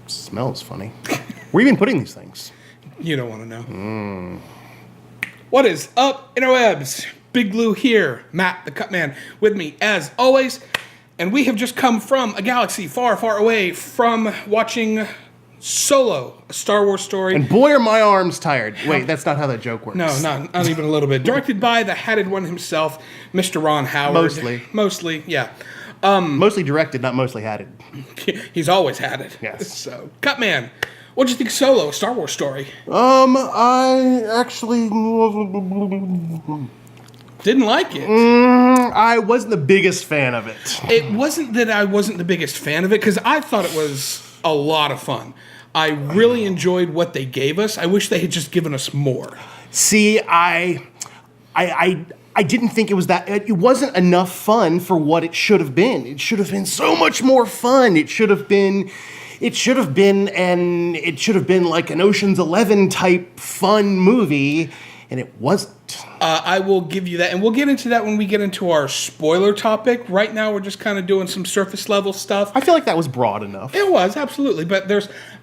Smells funny. Where have you been putting these things? You don't want to know. What is up, Interwebs? Big Lou here, Matt the Cutman, with me as always. And we have just come from a galaxy far, far away from watching Solo, a Star Wars story. And boy, are my arms tired. Wait, that's not how that joke works. No, not even a little bit. Directed by the hatted one himself, Mr. Ron Howard. Mostly, yeah. Mostly directed, not mostly hatted. He's always had it. Yes. So, Cutman, what'd you think of Solo, a Star Wars story? I actually didn't like it. I wasn't the biggest fan of it. It wasn't that I wasn't the biggest fan of it, because I thought it was a lot of fun. I really enjoyed what they gave us. I wish they had just given us more. See, I didn't think it was that. It wasn't enough fun for what it should have been. It should have been so much more fun. It should have been like an Ocean's 11 type fun movie, and it wasn't. I will give you that, and we'll get into that when we get into our spoiler topic. Right now, we're just kind of doing some surface level stuff. I feel like that was broad enough. It was, absolutely, but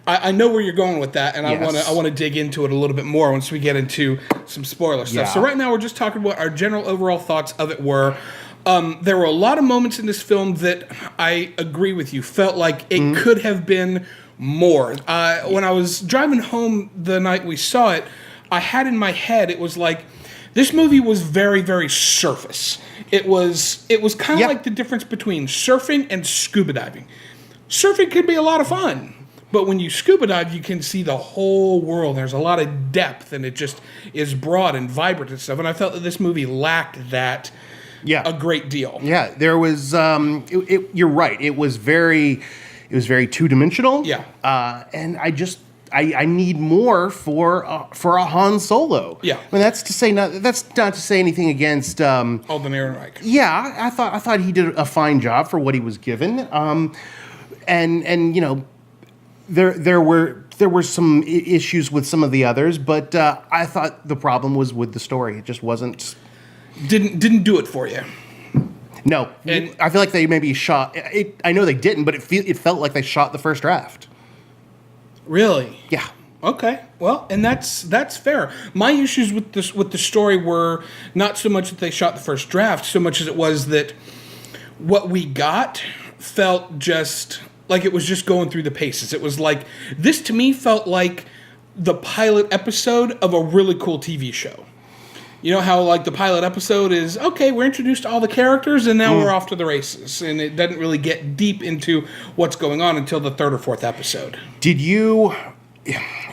I know where you're going with that, and Yes. I want to dig into it a little bit more once we get into some spoiler stuff. Yeah. So right now, we're just talking about our general overall thoughts of it were. There were a lot of moments in this film that I agree with you, felt like it could have been more. When I was driving home the night we saw it, I had in my head, it was like, this movie was very, very surface. It was kind of like the difference between surfing and scuba diving. Surfing can be a lot of fun, but when you scuba dive, you can see the whole world. There's a lot of depth, and it just is broad and vibrant and stuff. And I felt that this movie lacked that a great deal. Yeah, there was. You're right. It was very two-dimensional. Yeah. And I need more for a Han Solo. Yeah. I mean, that's not to say anything against Alden Ehrenreich. Yeah, I thought he did a fine job for what he was given. And you know, there were some issues with some of the others, but I thought the problem was with the story. It just wasn't. Didn't do it for you. No, And I feel like they maybe shot. I know they didn't, but it felt like they shot the first draft. Really? Yeah. Okay. Well, and that's fair. My issues with the story were not so much that they shot the first draft, so much as it was that what we got felt just like it was just going through the paces. It was like, this to me felt like the pilot episode of a really cool TV show. You know how like the pilot episode is, okay, we're introduced to all the characters and now we're off to the races. And it doesn't really get deep into what's going on until the third or fourth episode. Did you...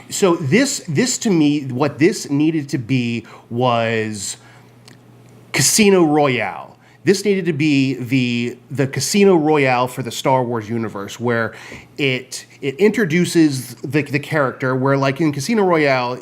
So this to me, what this needed to be was Casino Royale. This needed to be the Casino Royale for the Star Wars universe, where it introduces the character, where like in Casino Royale...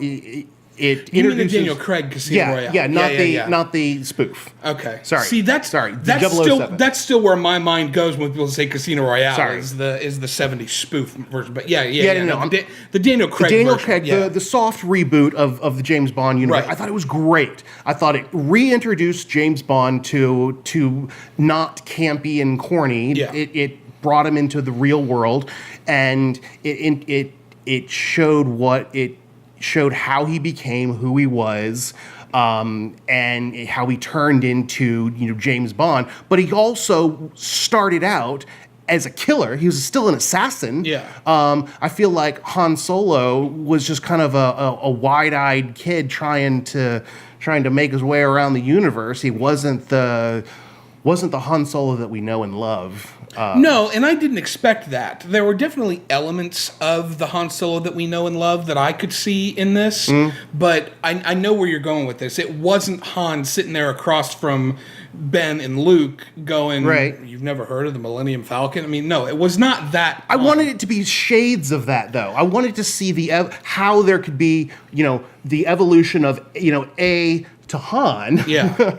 It you mean the Daniel Craig Casino Royale? Yeah, not the spoof. Okay. Sorry. See, that's still where my mind goes when people say Casino Royale. Sorry. is the 70s spoof version. But the Daniel Craig version. The soft reboot of the James Bond universe. Right. I thought it was great. I thought it reintroduced James Bond to not campy and corny. Yeah. It brought him into the real world, and it showed how he became who he was, and how he turned into James Bond. But he also started out as a killer. He was still an assassin. Yeah. I feel like Han Solo was just kind of a wide-eyed kid trying to make his way around the universe. He wasn't the Han Solo that we know and love. No, and I didn't expect that. There were definitely elements of the Han Solo that we know and love that I could see in this, but I know where you're going with this. It wasn't Han sitting there across from Ben and Luke going, right. You've never heard of the Millennium Falcon? I mean, no, it was not that. I wanted it to be shades of that, though. I wanted to see how there could be, the evolution of, A to Han. Yeah.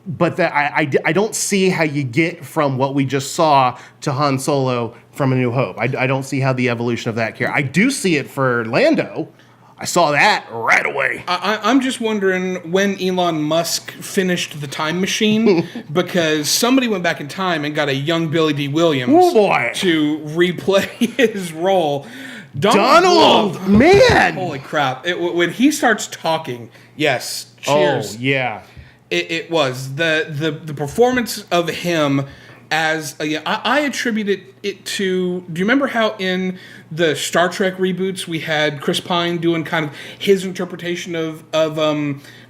But that I don't see how you get from what we just saw to Han Solo from A New Hope. I don't see how the evolution of that character. I do see it for Lando. I saw that right away. I'm just wondering when Elon Musk finished the time machine, because somebody went back in time and got a young Billy D. Williams to replay his role. Donald, man! Holy crap. When he starts talking, yes, cheers. Oh, yeah. It was. The performance of him as I attributed it to. Do you remember how in the Star Trek reboots we had Chris Pine doing kind of his interpretation of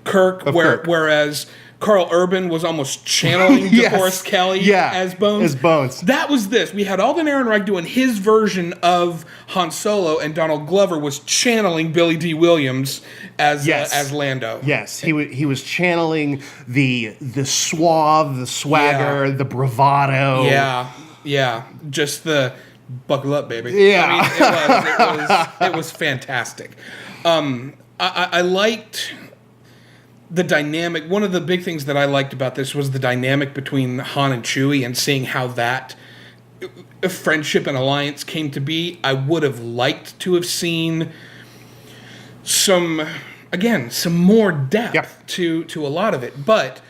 Kirk, whereas Carl Urban was almost channeling DeForest Kelly as Bones. That was this. We had Alden Ehrenreich doing his version of Han Solo, and Donald Glover was channeling Billy D. Williams as Lando. Yes, he was channeling the suave, the swagger, the bravado. Yeah. Just the buckle up, baby. Yeah. I mean, it was fantastic. I liked the dynamic. One of the big things that I liked about this was the dynamic between Han and Chewie, and seeing how that friendship and alliance came to be. I would have liked to have seen some more depth to a lot of it. But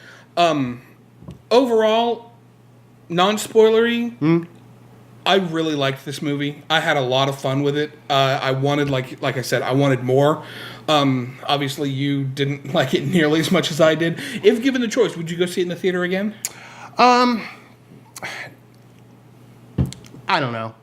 overall, non-spoilery, I really liked this movie. I had a lot of fun with it. I wanted, like I said, I wanted more. Obviously, you didn't like it nearly as much as I did. If given the choice, would you go see it in the theater again? I don't know.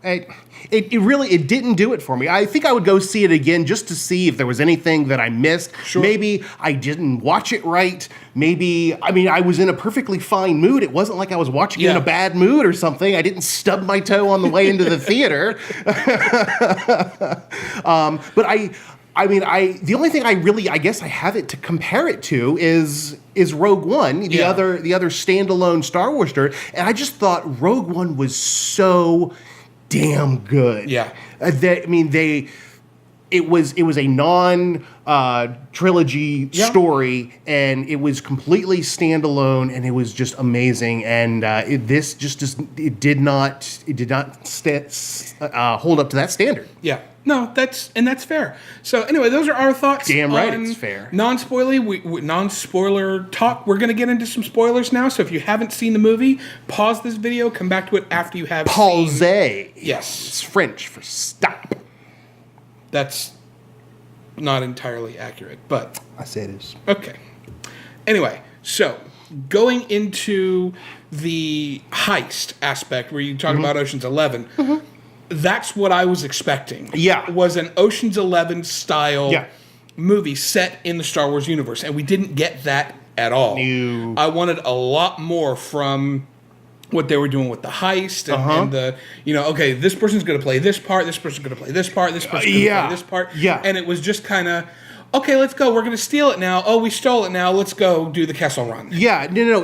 It really didn't do it for me. I think I would go see it again just to see if there was anything that I missed. Sure. Maybe I didn't watch it right. Maybe, I was in a perfectly fine mood. It wasn't like I was watching it in a bad mood or something. I didn't stub my toe on the way into the theater. But the only thing I guess I have it to compare it to is Rogue One, the other standalone Star Wars story, and I just thought Rogue One was so damn good. Yeah. It was a non-trilogy story, and it was completely standalone, and it was just amazing. And it did not hold up to that standard. Yeah. No, that's fair. So anyway, those are our thoughts. Damn right, it's fair. Non-spoiler talk. We're going to get into some spoilers now. So if you haven't seen the movie, pause this video, come back to it after you have Pause. Yes. It's French for stop. That's not entirely accurate, but I say it is. Okay. Anyway, so going into the heist aspect where you talk about Ocean's 11, that's what I was expecting. Yeah. Was an Ocean's 11 style movie set in the Star Wars universe, and we didn't get that at all. No. I wanted a lot more from what they were doing with the heist and the, okay, this person's going to play this part, this person's going to play this part, this person's going to play this part. Yeah. And it was just kind of, okay, let's go. We're going to steal it now. Oh, we stole it now. Let's go do the Kessel Run. Yeah. No.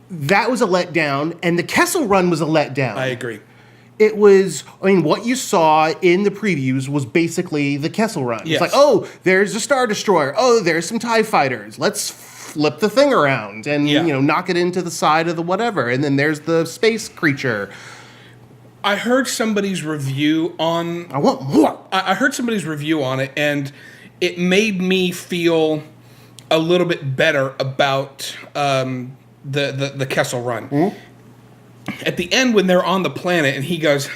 That was a letdown, and the Kessel Run was a letdown. I agree. It was, what you saw in the previews was basically the Kessel Run. Yes. It's like, oh, there's a Star Destroyer. Oh, there's some TIE fighters. Let's flip the thing around and, knock it into the side of the whatever. And then there's the space creature. I heard somebody's review on... I want more. I heard somebody's review on it, and it made me feel a little bit better about the Kessel Run. Mm-hmm. At the end, when they're on the planet, and he goes,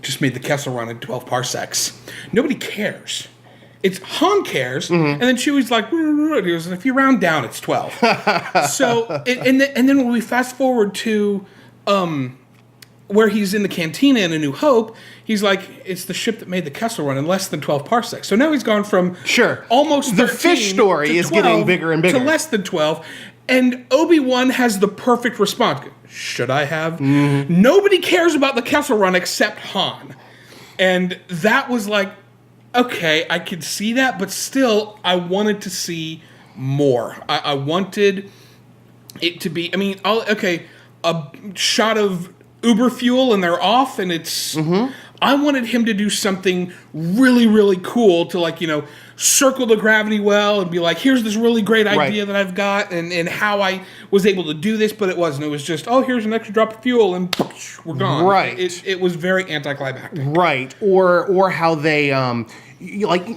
just made the Kessel Run in 12 parsecs. Nobody cares. It's Han cares, and then Chewie's like, he goes, if you round down, it's 12. So, and then when we fast forward to where he's in the cantina in A New Hope, he's like, it's the ship that made the Kessel Run in less than 12 parsecs. So now he's gone from almost 13 the fish story is getting bigger and bigger to less than 12. And Obi-Wan has the perfect response. Should I have? Nobody cares about the Kessel Run except Han. And that was like, okay, I could see that, but still, I wanted to see more. I wanted it to be, a shot of Uber fuel and they're off, and it's... I wanted him to do something really, really cool to, circle the gravity well and be like, here's this really great idea that I've got and how I was able to do this, but it wasn't. It was just, oh, here's an extra drop of fuel and we're gone. Right. It was very anticlimactic. Right. Or how they, like,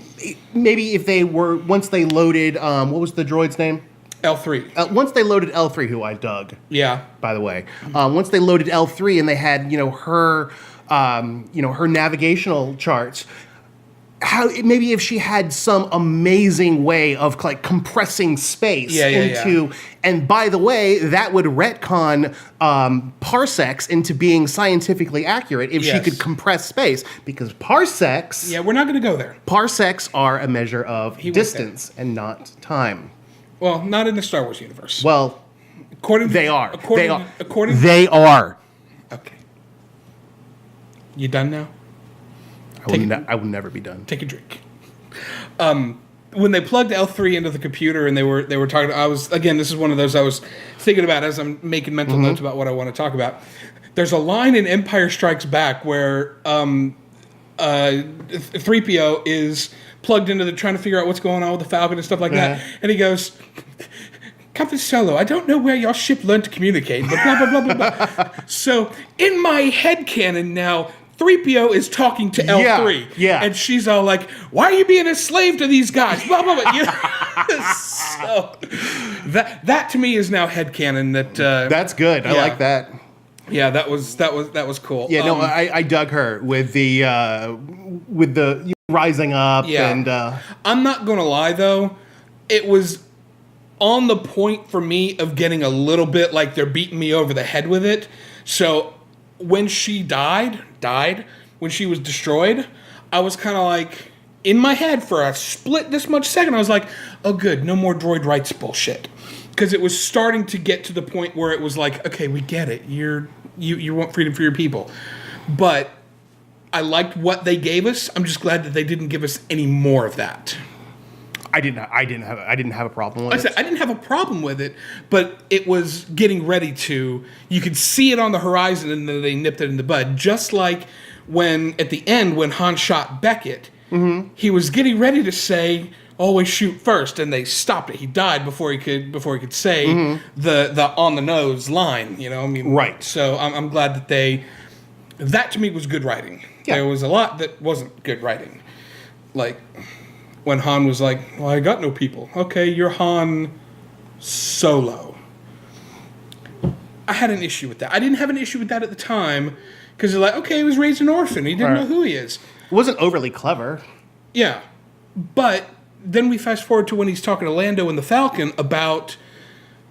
maybe if they were, once they loaded, what was the droid's name? L3. Once they loaded L3, who I dug. Yeah. By the way. Once they loaded L3 and they had, her, her navigational charts, maybe if she had some amazing way of like compressing space into, and by the way, that would retcon parsecs into being scientifically accurate if she could compress space, because parsecs. Yeah, we're not going to go there. Parsecs are a measure of distance and not time. Well, not in the Star Wars universe. Well, they are. They are. Okay. You done now? I will never be done. Take a drink. When they plugged L3 into the computer and they were talking, this is one of those I was thinking about as I'm making mental notes about what I want to talk about. There's a line in Empire Strikes Back where 3PO is plugged into trying to figure out what's going on with the Falcon and stuff like that, and he goes, Captain Solo, I don't know where your ship learned to communicate, but blah, blah, blah, blah, blah. So, in my headcanon now, 3PO is talking to L3. Yeah. And she's all like, why are you being a slave to these guys? Blah, blah, blah. So, that to me is now headcanon. That's good. I like that. Yeah, that was cool. Yeah, no, I dug her with the rising up. Yeah. And I'm not going to lie, though. It was on the point for me of getting a little bit like they're beating me over the head with it. So when she died, when she was destroyed, I was kind of like, in my head for a split this much second, I was like, oh good, no more droid rights bullshit. Because it was starting to get to the point where it was like, okay, we get it. You want freedom for your people. But I liked what they gave us. I'm just glad that they didn't give us any more of that. I didn't have a problem with it. I didn't have a problem with it, but it was getting ready to. You could see it on the horizon, and then they nipped it in the bud. Just like at the end, when Han shot Beckett, he was getting ready to say, "Always shoot first," and they stopped it. He died before he could say the on the nose line. Right. So I'm glad that that to me was good writing. Yeah. There was a lot that wasn't good writing, like when Han was like, well, I got no people. Okay, you're Han Solo. I had an issue with that. I didn't have an issue with that at the time, because they're like, okay, he was raised an orphan. He didn't know who he is. It wasn't overly clever. Yeah. But then we fast forward to when he's talking to Lando in the Falcon about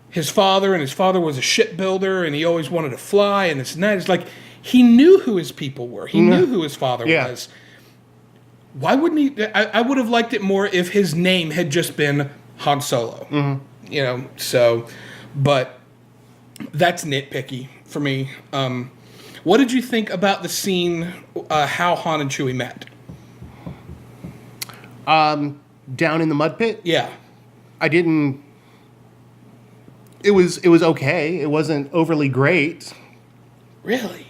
his father, and his father was a shipbuilder, and he always wanted to fly, and this and that. It's like, he knew who his people were. He knew who his father was. Why wouldn't he? I would have liked it more if his name had just been Han Solo. So, but that's nitpicky for me. What did you think about the scene, how Han and Chewie met? Down in the mud pit? Yeah. I didn't... It was okay. It wasn't overly great. Really?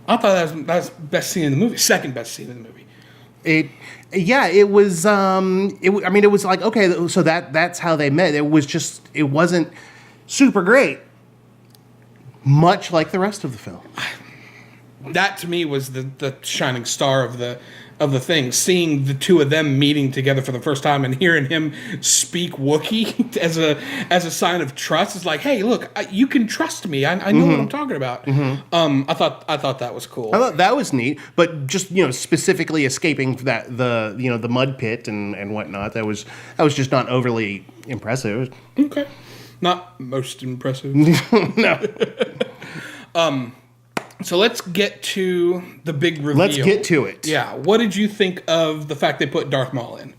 I thought that was the best scene in the movie. Second best scene in the movie. It was. It was like, okay, so that's how they met. It wasn't super great. Much like the rest of the film. That to me was the shining star of the thing. Seeing the two of them meeting together for the first time and hearing him speak Wookiee as a sign of trust. It's like, hey, look, you can trust me. I know what I'm talking about. I thought that was cool. I thought that was neat, but just specifically escaping the mud pit and whatnot. That was just not overly impressive. Okay, not most impressive. No. So let's get to the big reveal. Let's get to it. Yeah. What did you think of the fact they put Darth Maul in?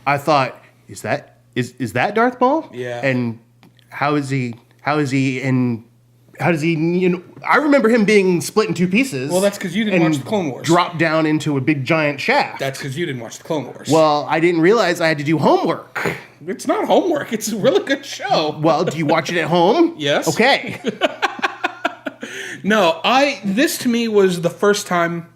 I thought, is that Darth Maul? Yeah. And how is he? And how does he? I remember him being split in two pieces. Well, that's because you didn't watch the Clone Wars. Dropped down into a big giant shaft. That's because you didn't watch the Clone Wars. Well, I didn't realize I had to do homework. It's not homework. It's a really good show. Well, do you watch it at home? Yes. Okay. No, this to me was the first time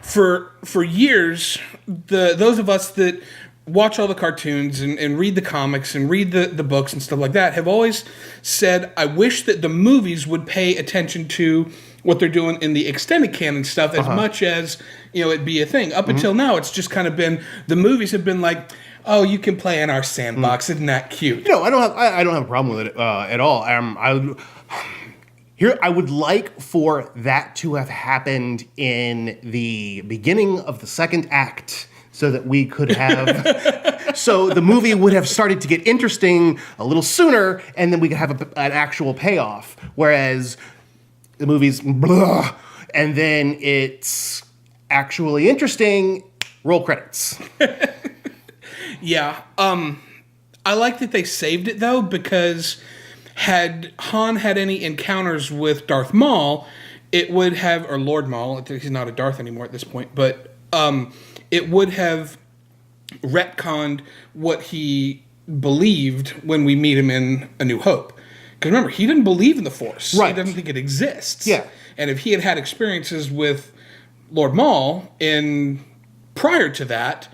for years, those of us that watch all the cartoons and read the comics and read the books and stuff like that have always said, I wish that the movies would pay attention to what they're doing in the extended canon stuff as much as, it'd be a thing. Up until now, it's just kind of been, the movies have been like, oh, you can play in our sandbox. Isn't that cute? No, I don't have a problem with it at all. I would like for that to have happened in the beginning of the second act, so that we could have, so the movie would have started to get interesting a little sooner, and then we could have an actual payoff. Whereas the movie's blah, and then it's actually interesting. Roll credits. Yeah. I like that they saved it though, because had Han had any encounters with Darth Maul, it would have, or Lord Maul, he's not a Darth anymore at this point, but it would have retconned what he believed when we meet him in A New Hope. Because remember, he didn't believe in the Force. Right. He doesn't think it exists. Yeah. And if he had had experiences with Lord Maul prior to that,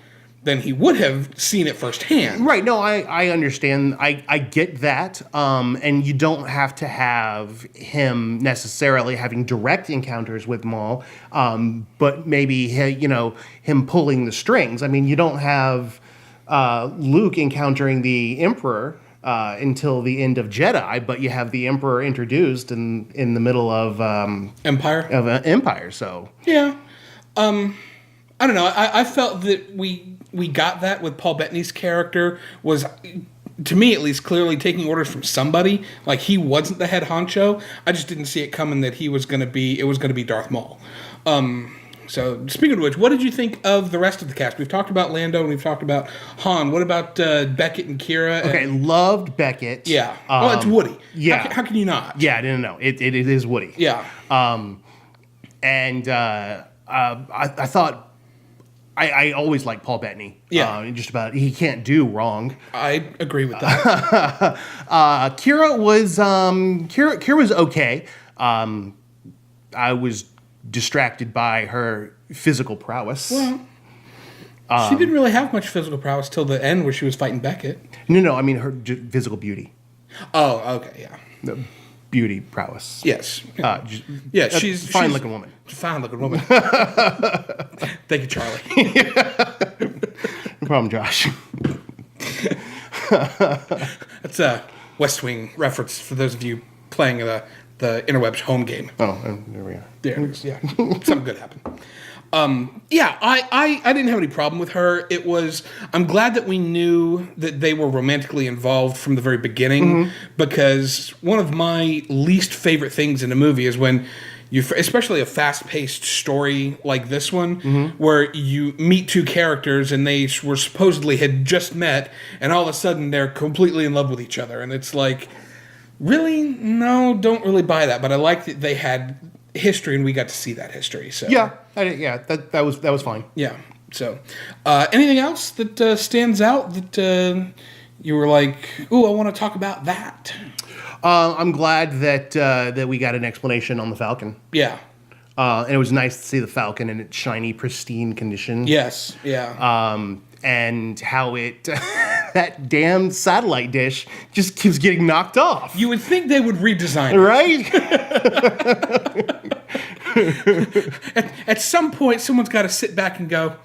then he would have seen it firsthand. Right. No, I understand. I get that. And you don't have to have him necessarily having direct encounters with Maul, but maybe, him pulling the strings. I mean, you don't have Luke encountering the Emperor until the end of Jedi, but you have the Emperor introduced in the middle of Empire. Empire. So yeah. I don't know. I felt that we got that with Paul Bettany's character was, to me at least, clearly taking orders from somebody. Like, he wasn't the head honcho. I just didn't see it coming that it was going to be Darth Maul. So, speaking of which, what did you think of the rest of the cast? We've talked about Lando and we've talked about Han. What about Beckett and Kira? Okay, loved Beckett. Yeah. Well, it's Woody. Yeah. How can you not? Yeah, I didn't know. It is Woody. Yeah. And I thought I always liked Paul Bettany. Yeah. Just about, he can't do wrong. I agree with that. Kira was okay. I was distracted by her physical prowess. Well, she didn't really have much physical prowess till the end where she was fighting Beckett. No, I mean her physical beauty. Oh, okay, yeah. The beauty prowess. Yes. Yeah, she's a fine-looking woman. Fine-looking woman. Thank you, Charlie. No problem, Josh. That's a West Wing reference for those of you playing the Interwebs home game. Oh, there we are. Yeah. Something good happened. I didn't have any problem with her. I'm glad that we knew that they were romantically involved from the very beginning, because one of my least favorite things in a movie is when especially a fast-paced story like this one, where you meet two characters and they were supposedly had just met, and all of a sudden they're completely in love with each other, and it's like, really? No, don't really buy that. But I like that they had history and we got to see that history. So that was fine. Yeah. So, anything else that stands out that you were like, ooh, I want to talk about that? I'm glad that we got an explanation on the Falcon. Yeah. And it was nice to see the Falcon in its shiny, pristine condition. Yes. Yeah. And how it that damn satellite dish just keeps getting knocked off. You would think they would redesign it. Right? At some point, someone's got to sit back and go,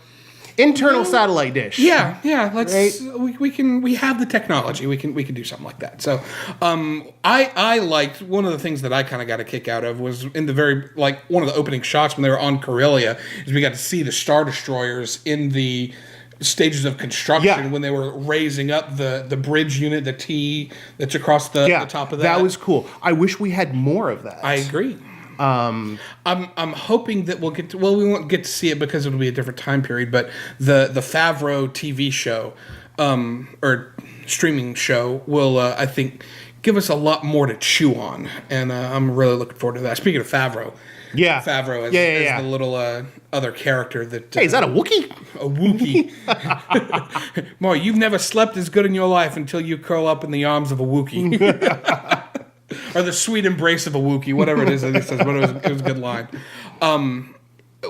internal satellite dish. Yeah. Let's right? we have the technology. We can do something like that. So, I liked one of the things that I kind of got a kick out of was in the very one of the opening shots when they were on Corellia is we got to see the Star Destroyers in the stages of construction when they were raising up the bridge unit, the T that's across the top of that. That was cool. I wish we had more of that. I agree. I'm hoping that we won't get to see it because it'll be a different time period, but the Favreau TV show or streaming show will I think give us a lot more to chew on, and I'm really looking forward to that. Speaking of Favreau, Favreau as the little other character that hey, is that a Wookiee? A Wookiee. Mo, you've never slept as good in your life until you curl up in the arms of a Wookiee. Or the sweet embrace of a Wookiee, whatever it is that he says, but it was a good line.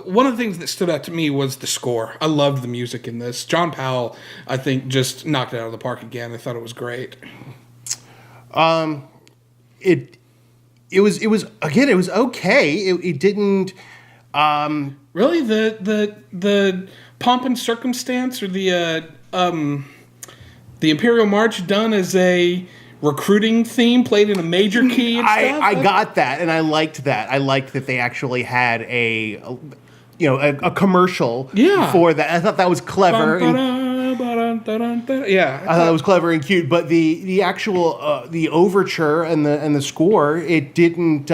one of the things that stood out to me was the score. I loved the music in this. John Powell, I think, just knocked it out of the park again. I thought it was great. It was again. It was okay. It didn't. Really, the pomp and circumstance, or the Imperial March done as a recruiting theme played in a major key and stuff? I got that, and I liked that. I liked that they actually had a commercial for that. I thought that was clever. Yeah, I thought that was clever and cute. But the actual the overture and the score, it didn't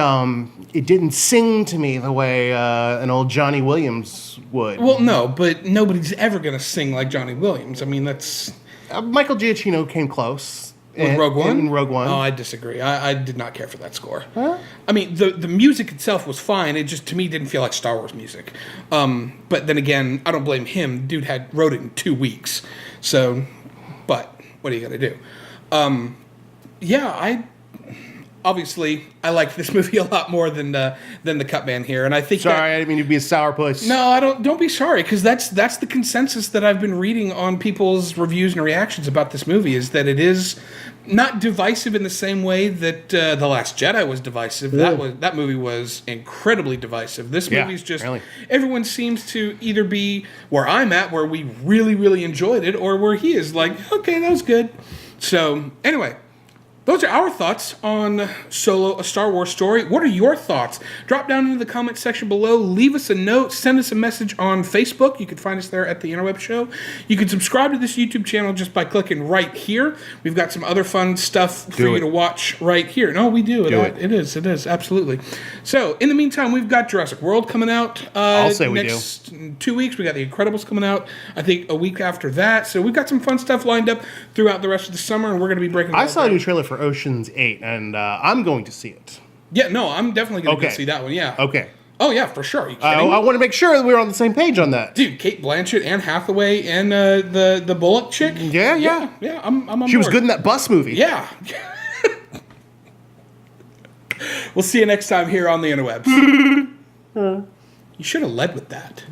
sing to me the way an old Johnny Williams would. Well, no, but nobody's ever going to sing like Johnny Williams. I mean, that's Michael Giacchino came close. With Rogue One? In Rogue One. Oh, I disagree. I did not care for that score. Huh? I mean, the music itself was fine. It just, to me, didn't feel like Star Wars music. But then again, I don't blame him. Dude wrote it in 2 weeks. So, but what are you going to do? Obviously, I like this movie a lot more than the Cutman here, and I think. Sorry, I didn't mean to be a sourpuss. No, I don't. Don't be sorry, because that's the consensus that I've been reading on people's reviews and reactions about this movie, is that it is not divisive in the same way that The Last Jedi was divisive. That movie was incredibly divisive. This movie's just really. Everyone seems to either be where I'm at, where we really really enjoyed it, or where he is like, okay, that was good. So anyway. Those are our thoughts on Solo, A Star Wars Story. What are your thoughts? Drop down into the comment section below. Leave us a note. Send us a message on Facebook. You can find us there at the Interwebs Show. You can subscribe to this YouTube channel just by clicking right here. We've got some other fun stuff for you to watch right here. No, we do. It is. Absolutely. So, in the meantime, we've got Jurassic World coming out. I'll say we do. Next 2 weeks, we got The Incredibles coming out. I think a week after that. So, we've got some fun stuff lined up throughout the rest of the summer, and we're going to be breaking. I saw a new trailer for Ocean's 8, and I'm going to see it. Yeah, no, I'm definitely going to go see that one, yeah. Okay. Oh, yeah, for sure. Are you kidding? I want to make sure that we're on the same page on that. Dude, Kate Blanchett, Anne Hathaway, and the Bullock chick? Yeah. I'm on She was board. good in that bus movie. Yeah. We'll see you next time here on the Interwebs. You should have led with that.